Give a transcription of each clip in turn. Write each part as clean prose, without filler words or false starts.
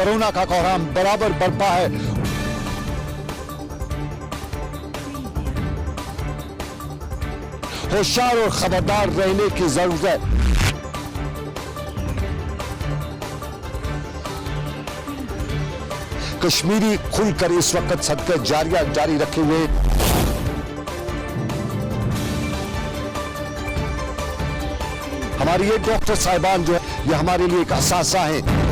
Corona का कोहराम बराबर बरपा है। होशियार और खबरदार रहने की जरूरत है। कश्मीरी खुलकर इस वक्त सदका जारिया जारी रखे हुए। हमारी ये डॉक्टर साहिबान जो है ये हमारे लिए एक असासा है।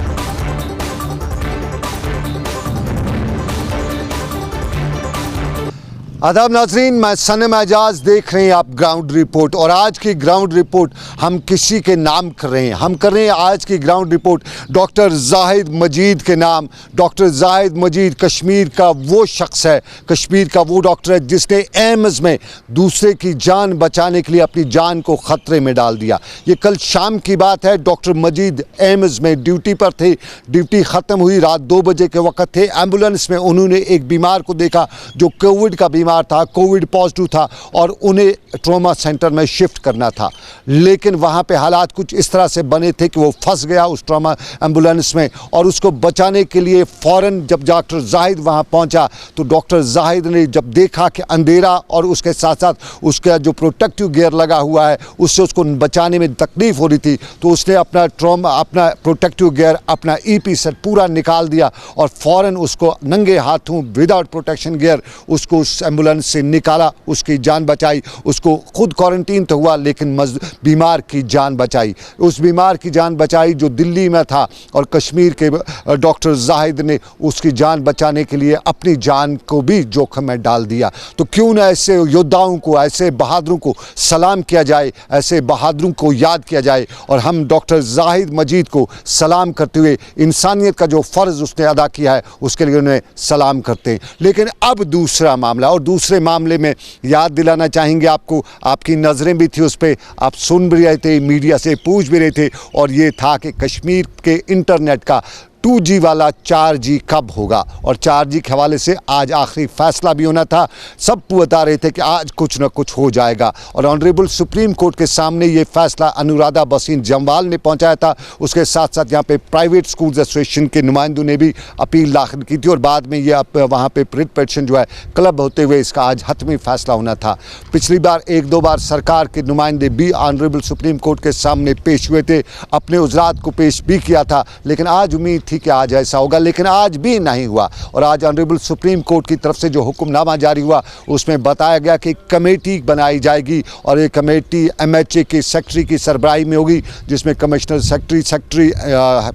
आदाब नाजरीन, मैं सनम एजाज, देख रहे हैं आप ग्राउंड रिपोर्ट। और आज की ग्राउंड रिपोर्ट हम किसी के नाम कर रहे हैं, हम कर रहे हैं आज की ग्राउंड रिपोर्ट डॉक्टर जाहिद मजीद के नाम। डॉक्टर जाहिद मजीद कश्मीर का वो शख्स है, कश्मीर का वो डॉक्टर है जिसने एम्स में दूसरे की जान बचाने के लिए अपनी जान को ख़तरे में डाल दिया। ये कल शाम की बात है। डॉक्टर मजीद एम्स में ड्यूटी पर थे, ड्यूटी ख़त्म हुई, रात 2 बजे के वक्त थे। एम्बुलेंस में उन्होंने एक बीमार को देखा जो कोविड का बीमार था, कोविड पॉजिटिव था और उन्हें ट्रॉमा सेंटर में शिफ्ट करना था। लेकिन वहाँ पे हालात कुछ इस तरह से बने थे कि वो फंस गया उस ट्रॉमा एम्बुलेंस में। और उसको बचाने के लिए फ़ौरन जब डॉक्टर जाहिद वहाँ पहुँचा तो डॉक्टर जाहिद ने जब देखा कि अंधेरा और उसके साथ साथ उसका जो प्रोटेक्टिव गियर लगा हुआ है उससे उसको बचाने में तकलीफ़ हो रही थी, तो उसने अपना प्रोटेक्टिव गियर, अपना ईपी सेट पूरा निकाल दिया और फ़ौरन उसको नंगे हाथों विदाउट प्रोटेक्शन गियर उसको उस एम्बुलेंस से निकाला, उसकी जान बचाई। उसको खुद क्वारंटीन तो हुआ लेकिन बीमार की जान बचाई। उस बीमार की जान बचाई जो दिल्ली में था और कश्मीर के डॉक्टर जाहिद ने उसकी जान बचाने के लिए अपनी जान को भी जोखिम में डाल दिया। तो क्यों न ऐसे योद्धाओं को, ऐसे बहादुरों को सलाम किया जाए, ऐसे बहादुरों को याद किया जाए। और हम डॉक्टर जाहिद मजीद को सलाम करते हुए इंसानियत का जो फ़र्ज़ उसने अदा किया है उसके लिए उन्हें सलाम करते हैं। लेकिन अब दूसरा मामला, और दूसरे मामले में याद दिलाना चाहेंगे आपको, आपकी नज़रें भी थी उस पर, आप सुन भी रहे थे, मीडिया से पूछ भी रहे थे, और ये था कि कश्मीर के इंटरनेट का 2G वाला 4G कब होगा। और 4G के हवाले से आज आखिरी फैसला भी होना था। सब बता रहे थे कि आज कुछ न कुछ हो जाएगा। और ऑनरेबल सुप्रीम कोर्ट के सामने ये फैसला अनुराधा भसीन जम्वाल ने पहुंचाया था। उसके साथ साथ यहाँ पे प्राइवेट स्कूल्स एसोसिएशन के नुमाइंदों ने भी अपील दाखिल की थी और बाद में ये वहाँ पे रिट पिटीशन जो है क्लब होते हुए इसका आज हतमी फैसला होना था। पिछली बार 1-2 बार सरकार के नुमाइंदे भी ऑनरेबल सुप्रीम कोर्ट के सामने पेश हुए थे, अपने उजरात को पेश भी किया था, लेकिन आज उम्मीद थी कि आज ऐसा होगा, लेकिन आज भी नहीं हुआ। और आज ऑनरेबल सुप्रीम कोर्ट की तरफ से जो हुक्मनामा जारी हुआ उसमें बताया गया कि कमेटी बनाई जाएगी और ये कमेटी MHA के सेक्रेटरी की सरबराही में होगी, जिसमें कमिश्नर, सेक्रेटरी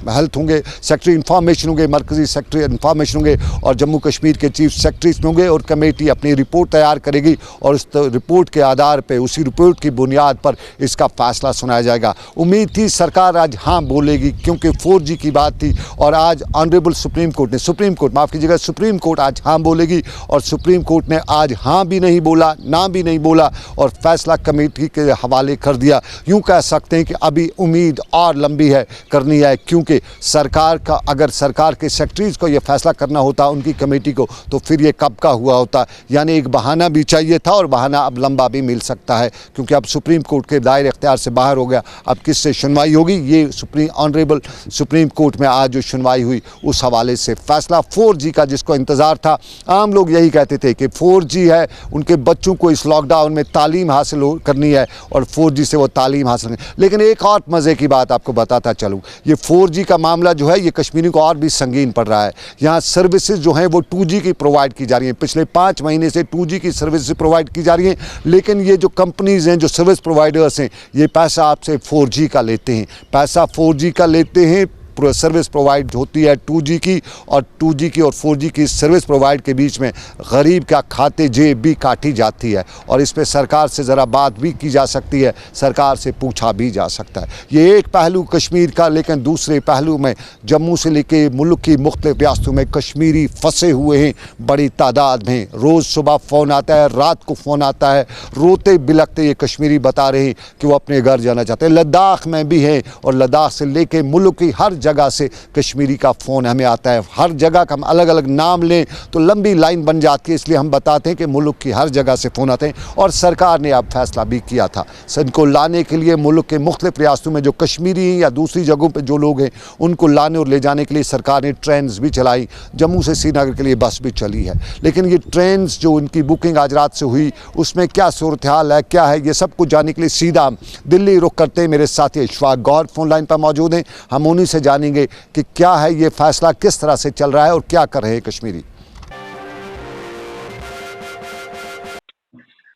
हेल्थ होंगे, सेक्रेटरी इंफॉर्मेशन होंगे, मरकज़ी सेक्रेटरी इंफॉर्मेशन होंगे और जम्मू कश्मीर के चीफ सेक्रेटरीज में होंगे। और कमेटी अपनी रिपोर्ट तैयार करेगी और उस रिपोर्ट के आधार पर, उसी रिपोर्ट की बुनियाद पर इसका फैसला सुनाया जाएगा। उम्मीद थी सरकार आज हाँ बोलेगी क्योंकि 4G की बात थी। और आज ऑनरेबल सुप्रीम कोर्ट माफ़ कीजिएगा, सुप्रीम कोर्ट आज हाँ बोलेगी। और सुप्रीम कोर्ट ने आज हाँ भी नहीं बोला, ना भी नहीं बोला और फैसला कमेटी के हवाले कर दिया। यूँ कह सकते हैं कि अभी उम्मीद और लंबी है, करनी है, क्योंकि सरकार का, अगर सरकार के सेक्रेटरीज़ को ये फैसला करना होता उनकी कमेटी को, तो फिर ये कब का हुआ होता। यानी एक बहाना भी चाहिए था और बहाना अब लंबा भी मिल सकता है क्योंकि अब सुप्रीम कोर्ट के दायरे इख्तियार से बाहर हो गया। अब किससे सुनवाई होगी, ये ऑनरेबल सुप्रीम कोर्ट में आज जो सुनवाई हुई उस हवाले से फैसला 4G का जिसको इंतज़ार था। आम लोग यही कहते थे कि 4G है, उनके बच्चों को इस लॉकडाउन में तालीम हासिल करनी है और 4G से वो तालीम हासिल करें। लेकिन एक और मज़े की बात आपको बताता चलूँ, ये 4G का मामला जो है ये कश्मीरी को और भी संगीन पड़ रहा है। यहाँ सर्विसेज जो हैं वो 2G की प्रोवाइड की जा रही हैं, पिछले 5 महीने से 2G की सर्विस प्रोवाइड की जा रही हैं। लेकिन ये जो कंपनीज़ हैं, जो सर्विस प्रोवाइडर्स हैं, ये पैसा आपसे 4G का लेते हैं, पैसा 4G का लेते हैं। सर्विस प्रोवाइड होती है 2G की, और 2G की और 4G की सर्विस प्रोवाइड के बीच में गरीब का खाते जेब भी काटी जाती है। और इस पे सरकार से ज़रा बात भी की जा सकती है, सरकार से पूछा भी जा सकता है। ये एक पहलू कश्मीर का, लेकिन दूसरे पहलू में जम्मू से लेके मुल्क की मुख्तलिफ रियासतों में कश्मीरी फंसे हुए हैं बड़ी तादाद में। रोज़ सुबह फ़ोन आता है, रात को फ़ोन आता है, रोते बिलखते ये कश्मीरी बता रहे हैं कि वो अपने घर जाना चाहते हैं। लद्दाख में भी हैं और लद्दाख से लेके मुल्क की हर जगह से कश्मीरी का फ़ोन हमें आता है। हर जगह का हम अलग अलग नाम लें तो लंबी लाइन बन जाती है, इसलिए हम बताते हैं कि मुल्क की हर जगह से फ़ोन आते हैं। और सरकार ने अब फैसला भी किया था इनको लाने के लिए मुल्क के मुख्तलिफ रियासतों में जो कश्मीरी हैं या दूसरी जगहों पर जो लोग हैं उनको लाने और ले जाने के लिए सरकार ने ट्रेन भी चलाई। जम्मू से श्रीनगर के लिए बस भी चली है। लेकिन ये ट्रेन जो इनकी बुकिंग आज रात से हुई उसमें क्या सूरत हाल है, क्या है, ये सब कुछ जानने के लिए सीधा दिल्ली रुख करते हैं। मेरे साथी इशफाक गौहर फोन लाइन पर मौजूद हैं। हम उन्हीं से जानेंगे कि क्या है ये फैसला, किस तरह से चल रहा है और क्या कर रहे हैं कश्मीरी।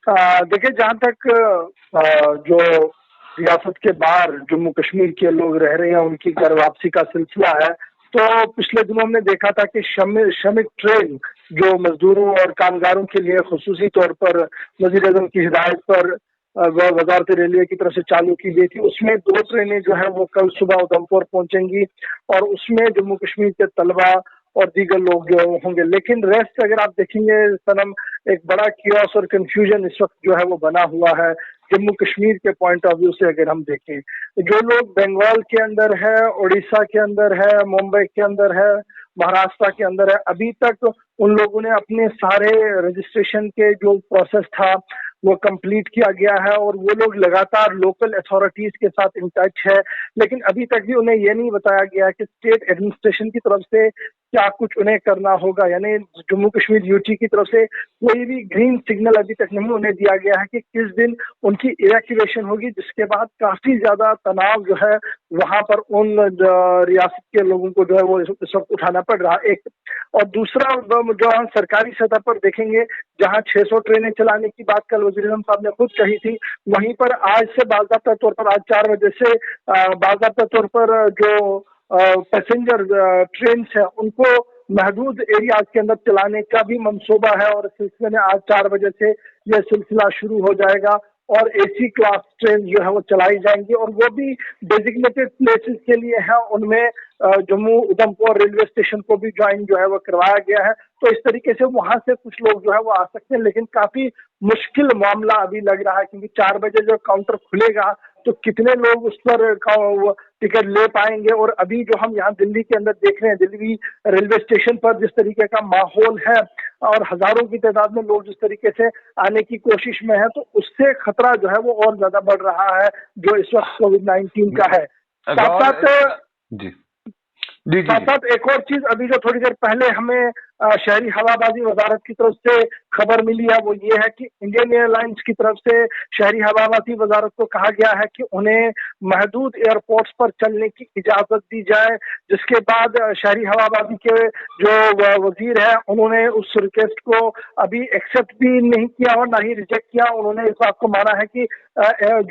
देखिए, जहाँ तक जो रियासत के बाहर जम्मू कश्मीर के लोग रह रहे हैं उनकी घर वापसी का सिलसिला है, तो पिछले दिनों हमने देखा था कि श्रमिक ट्रेन जो मजदूरों और कामगारों के लिए खुसूसी तौर पर वज़ीर-ए-आज़म की हिदायत पर वज़ारत रेलवे की तरफ से चालू की गई थी। उसमें 2 ट्रेनें जो है वो कल सुबह उधमपुर पहुंचेंगी और उसमें जम्मू कश्मीर के तलबा और दीगर लोग जो होंगे। लेकिन रेस्ट अगर आप देखेंगे सनम, एक बड़ा कियोस और कंफ्यूजन इस वक्त जो है वो बना हुआ है जम्मू कश्मीर के पॉइंट ऑफ व्यू से। अगर हम देखें, जो लोग बंगाल के अंदर है, उड़ीसा के अंदर है, मुंबई के अंदर है, महाराष्ट्र के अंदर है, अभी तक उन लोगों ने अपने सारे रजिस्ट्रेशन के जो प्रोसेस था वो कंप्लीट किया गया है और वो लोग लगातार लोकल अथॉरिटीज के साथ इन टच है। लेकिन अभी तक भी उन्हें ये नहीं बताया गया कि स्टेट एडमिनिस्ट्रेशन की तरफ से क्या कुछ उन्हें करना होगा, यानी जम्मू कश्मीर यूटी की तरफ से कोई भी ग्रीन सिग्नल अभी तक नहीं उन्हें दिया गया है कि किस दिन उनकी इवैक्यूएशन होगी, जिसके बाद काफी ज्यादा तनाव जो है वहां पर उन रियासत के लोगों को जो है वो इस वक्त उठाना पड़ रहा है। एक और दूसरा जो हम सरकारी सतह पर देखेंगे, जहां 600 ट्रेनें चलाने की बात कल वज़ीर-ए-आज़म साहब ने खुद कही थी, वहीं पर आज से बाज़ाब्ता तौर पर आज 4 बजे से बाज़ाब्ता तौर पर जो पैसेंजर ट्रेन है उनको महदूद एरियाज के अंदर चलाने का भी मंसूबा है और इस सिलसिले में आज 4 बजे से यह सिलसिला शुरू हो जाएगा और एसी क्लास ट्रेन जो है वो चलाई जाएंगी और वो भी डेजिग्नेटेड प्लेसेस के लिए है। उनमें जम्मू उधमपुर रेलवे स्टेशन को भी ज्वाइन जो है वो करवाया गया है। तो इस तरीके से वहां से कुछ लोग जो है वो आ सकते हैं, लेकिन काफी मुश्किल मामला अभी लग रहा है क्योंकि 4 बजे जो काउंटर खुलेगा तो कितने लोग उस पर टिकट ले पाएंगे। और अभी जो हम यहाँ दिल्ली के अंदर देख रहे हैं, दिल्ली रेलवे स्टेशन पर जिस तरीके का माहौल है और हजारों की तादाद में लोग जिस तरीके से आने की कोशिश में है, तो उससे खतरा जो है वो और ज्यादा बढ़ रहा है जो इस वक्त कोविड-19 का है। साथ साथ एक और चीज अभी जो थोड़ी देर पहले हमें शहरी हवाबाजी वजारत की तरफ से खबर मिली है वो ये है कि इंडियन एयरलाइंस की तरफ से शहरी हवाबाजी वजारत को कहा गया है कि उन्हें महदूद एयरपोर्ट्स पर चलने की इजाजत दी जाए, जिसके बाद शहरी हवाबाजी के जो वजीर है उन्होंने उस रिक्वेस्ट को अभी एक्सेप्ट भी नहीं किया और ना ही रिजेक्ट किया। उन्होंने इस बात को माना है कि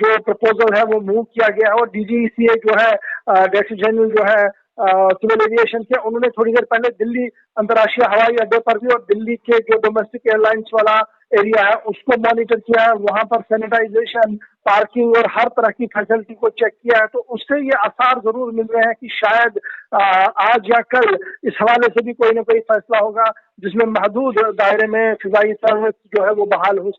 जो प्रपोजल है वो मूव किया गया है और डीजीसीए जो है डायरेक्टर जनरल जो है सिविल एविएशन के, उन्होंने थोड़ी देर पहले दिल्ली अंतर्राष्ट्रीय हवाई अड्डे पर भी और दिल्ली के जो डोमेस्टिक एयरलाइंस वाला एरिया है उसको मॉनिटर किया है, वहां पर सैनिटाइजेशन, पार्किंग और हर तरह की फैसिलिटी को चेक किया है। तो उससे ये आसार जरूर मिल रहे हैं कि शायद आज या कल इस हवाले से भी कोई ना कोई फैसला होगा जिसमें महदूद दायरे में फिजाई सर्विस जो है वो बहाल हो सकती है।